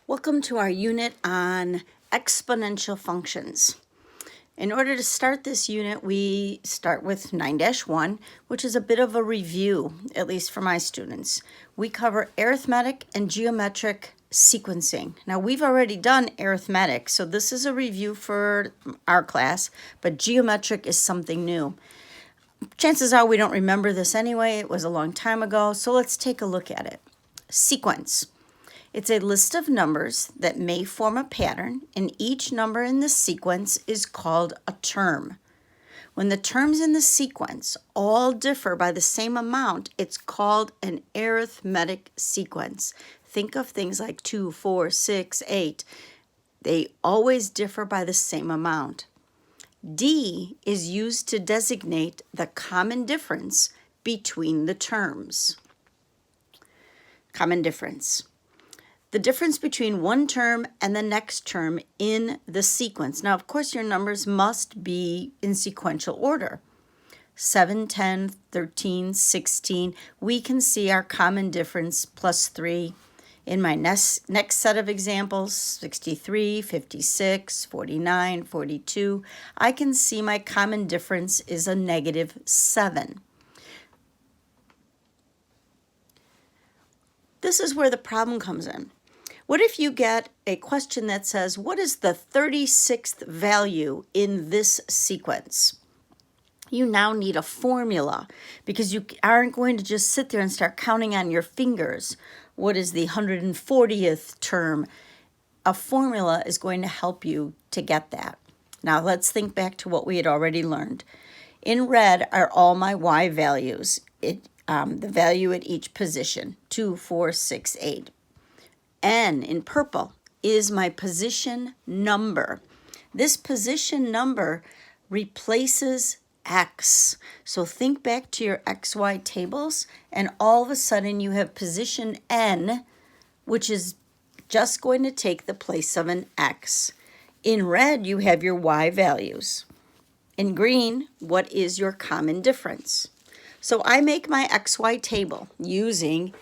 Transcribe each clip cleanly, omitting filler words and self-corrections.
Welcome to our unit on exponential functions. In order to start this unit, we start with 9-1, which is a bit of a review, at least for my students. We cover arithmetic and geometric sequencing. Now, we've already done arithmetic, so this is a review for our class, but geometric is something new. Chances are we don't remember this anyway. It was a long time ago, so let's take a look at it. Sequence. It's a list of numbers that may form a pattern, and each number in the sequence is called a term. When the terms in the sequence all differ by the same amount, it's called an arithmetic sequence. Think of things like 2, 4, 6, 8. They always differ by the same amount. D is used to designate the common difference between the terms. Common difference. The difference between one term and the next term in the sequence. Now, of course, your numbers must be in sequential order. 7, 10, 13, 16. We can see our common difference plus 3. In my next set of examples, 63, 56, 49, 42, I can see my common difference is a -7. This is where the problem comes in. What if you get a question that says, what is the 36th value in this sequence? You now need a formula because you aren't going to just sit there and start counting on your fingers. What is the 140th term? A formula is going to help you to get that. Now let's think back to what we had already learned. In red are all my y values, the value at each position, 2, 4, 6, 8. N in purple is my position number. This position number replaces X. So think back to your XY tables, and all of a sudden you have position N, which is just going to take the place of an X. In red, you have your Y values. In green, what is your common difference? So I make my XY table using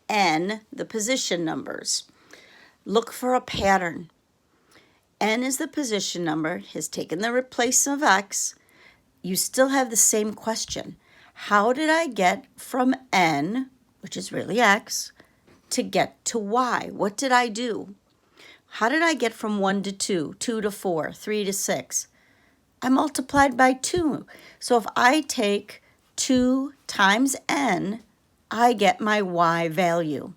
N, the position numbers. Look for a pattern. N is the position number, has taken the place of X. You still have the same question. How did I get from N, which is really X, to get to Y? What did I do? How did I get from 1 to 2, 2 to 4, 3 to 6? I multiplied by 2. So if I take 2 times N, I get my Y value.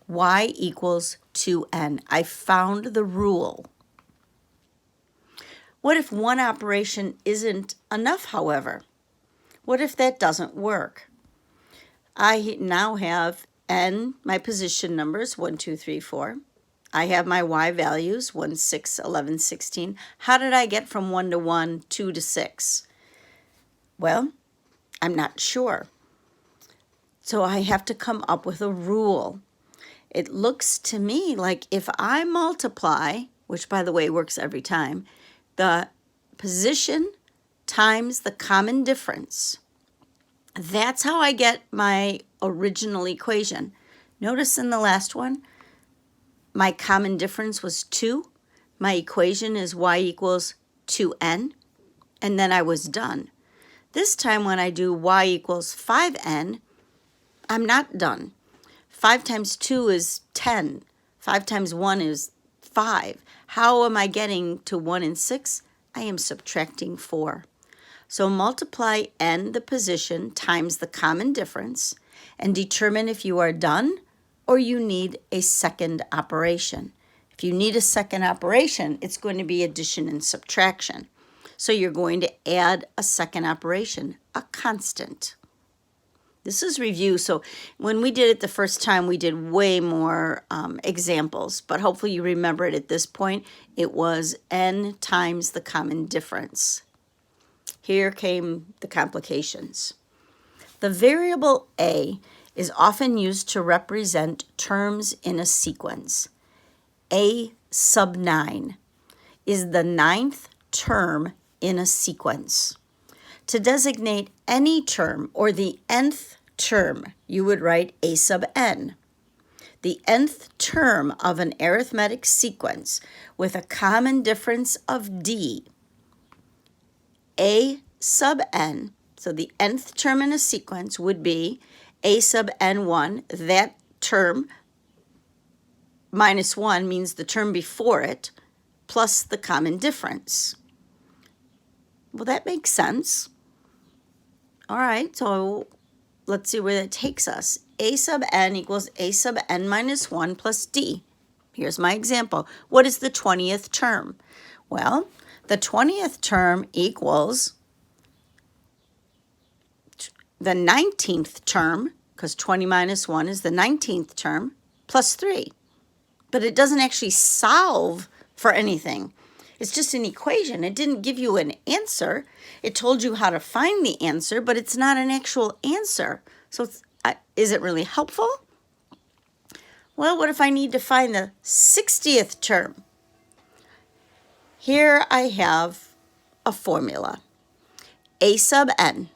Y equals 2N. I found the rule. What if one operation isn't enough, however? What if that doesn't work? I now have N, my position numbers, 1, 2, 3, 4. I have my Y values, 1, 6, 11, 16. How did I get from 1 to 1, 2 to 6? Well, I'm not sure. So I have to come up with a rule. It looks to me like if I multiply, which by the way works every time, the position times the common difference, that's how I get my original equation. Notice in the last one, my common difference was 2. My equation is y equals 2n, and then I was done. This time when I do y equals 5n, I'm not done. 5 times 2 is 10. 5 times 1 is 5. How am I getting to 1 and 6? I am subtracting 4. So multiply n, the position, times the common difference, and determine if you are done or you need a second operation. If you need a second operation, it's going to be addition and subtraction. So you're going to add a second operation, a constant. This is review, so when we did it the first time, we did way more examples, but hopefully you remember it at this point. It was n times the common difference. Here came the complications. The variable a is often used to represent terms in a sequence. A sub 9 is the 9th term in a sequence. To designate any term or the nth term, you would write a sub n. the nth term of an arithmetic sequence with a common difference of d, a sub n, so the nth term in a sequence would be a sub n1. That term minus 1 means the term before it plus the common difference. Well, that makes sense. All right, so let's see where that takes us. A sub n equals a sub n minus 1 plus d. Here's my example. What is the 20th term? Well, the 20th term equals the 19th term, because 20 minus 1 is the 19th term, plus 3. But it doesn't actually solve for anything. It's just an equation. It didn't give you an answer. It told you how to find the answer, but it's not an actual answer. So is it really helpful? Well, what if I need to find the 60th term? Here I have a formula. A sub n,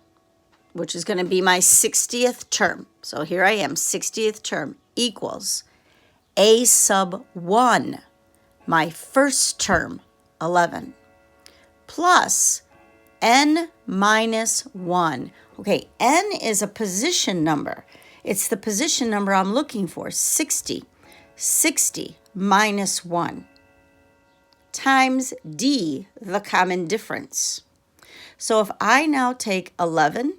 which is going to be my 60th term. So here I am, 60th term, equals a sub 1, my first term, 11, plus n minus 1. Okay, n is a position number. It's the position number I'm looking for, 60. 60 minus 1 times d, the common difference. So if I now take 11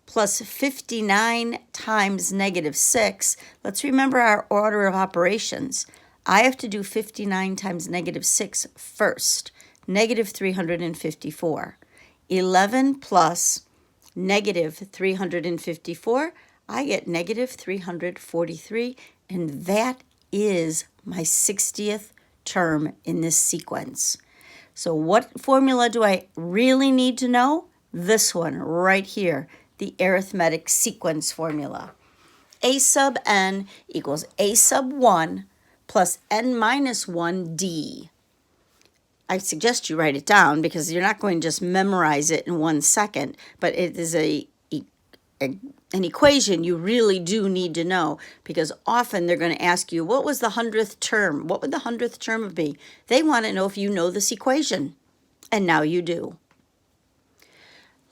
plus 59 times negative 6, let's remember our order of operations. I have to do 59 times negative 6 first, negative 354. 11 plus negative 354, I get negative 343, and that is my 60th term in this sequence. So what formula do I really need to know? This one right here, the arithmetic sequence formula. A sub n equals a sub 1 plus n minus 1d. I suggest you write it down because you're not going to just memorize it in 1 second, but it is an equation you really do need to know, because often they're going to ask you, what was the 100th term? What would the 100th term be? They want to know if you know this equation, and now you do.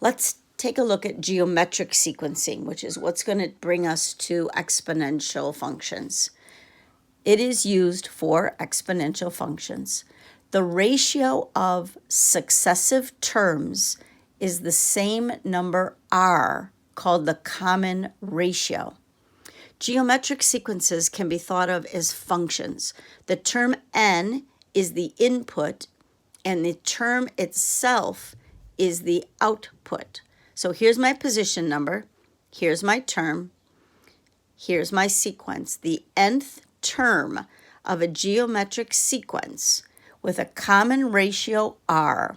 Let's take a look at geometric sequencing, which is what's going to bring us to exponential functions. It is used for exponential functions. The ratio of successive terms is the same number r, called the common ratio. Geometric sequences can be thought of as functions. The term n is the input, and the term itself is the output. So here's my position number, here's my term, here's my sequence. The nth term of a geometric sequence with a common ratio r,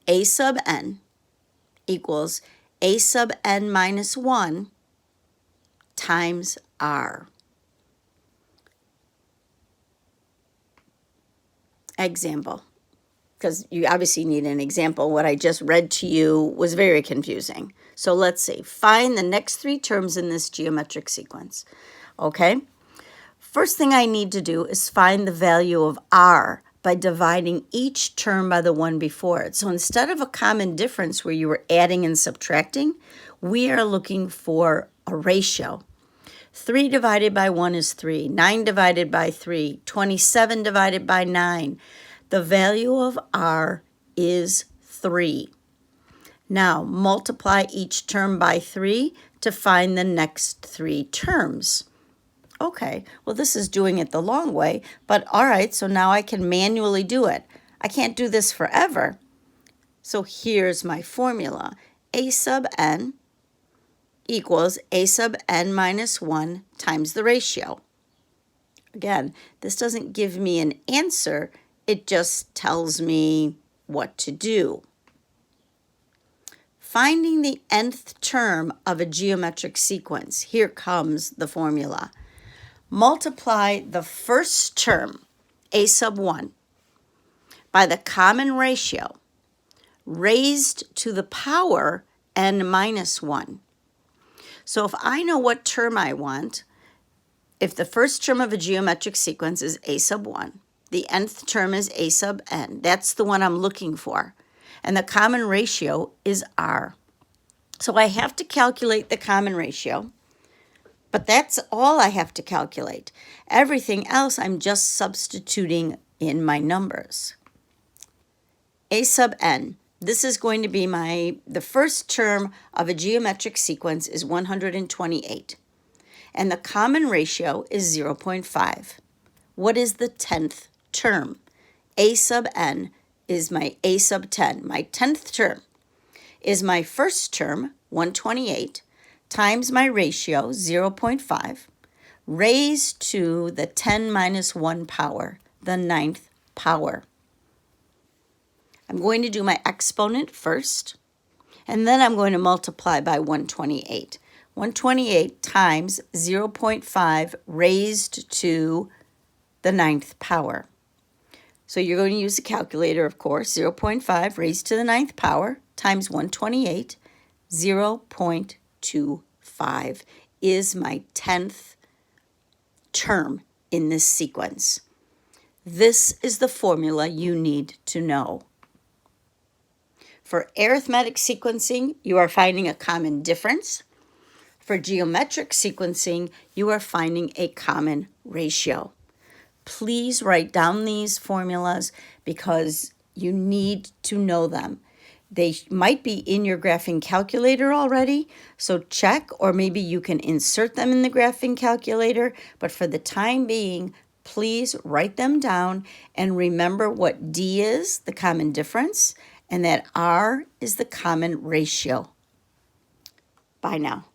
a sub n equals a sub n minus 1 times r. Example, because you obviously need an example. What I just read to you was very confusing. So let's see. Find the next 3 terms in this geometric sequence. Okay? First thing I need to do is find the value of r by dividing each term by the one before it. So instead of a common difference where you were adding and subtracting, we are looking for a ratio. 3 divided by 1 is 3. 9 divided by 3. 27 divided by 9. The value of r is 3. Now multiply each term by 3 to find the next 3 terms. Okay, well, this is doing it the long way, but all right, so now I can manually do it. I can't do this forever. So here's my formula. A sub n equals a sub n minus 1 times the ratio. Again, this doesn't give me an answer. It just tells me what to do. Finding the nth term of a geometric sequence. Here comes the formula. Multiply the first term, a sub 1, by the common ratio raised to the power n minus 1. So if I know what term I want, If the first term of a geometric sequence is a sub 1, the nth term is a sub n, that's the one I'm looking for, and the common ratio is r. So I have to calculate the common ratio, but that's all I have to calculate. Everything else I'm just substituting in my numbers. A sub n, this is going to be the first term of a geometric sequence is 128. And the common ratio is 0.5. What is the 10th term? A sub n is my a sub 10. My 10th term is my first term, 128, times my ratio, 0.5, raised to the 10 minus 1 power, the 9th power. I'm going to do my exponent first, and then I'm going to multiply by 128. 128 times 0.5 raised to the 9th power. So you're going to use a calculator, of course. 0.5 raised to the 9th power times 128, 0.25 is my 10th term in this sequence. This is the formula you need to know. For arithmetic sequencing, you are finding a common difference. For geometric sequencing, you are finding a common ratio. Please write down these formulas because you need to know them. They might be in your graphing calculator already, so check, or maybe you can insert them in the graphing calculator. But for the time being, please write them down and remember what D is, the common difference, and that R is the common ratio. Bye now.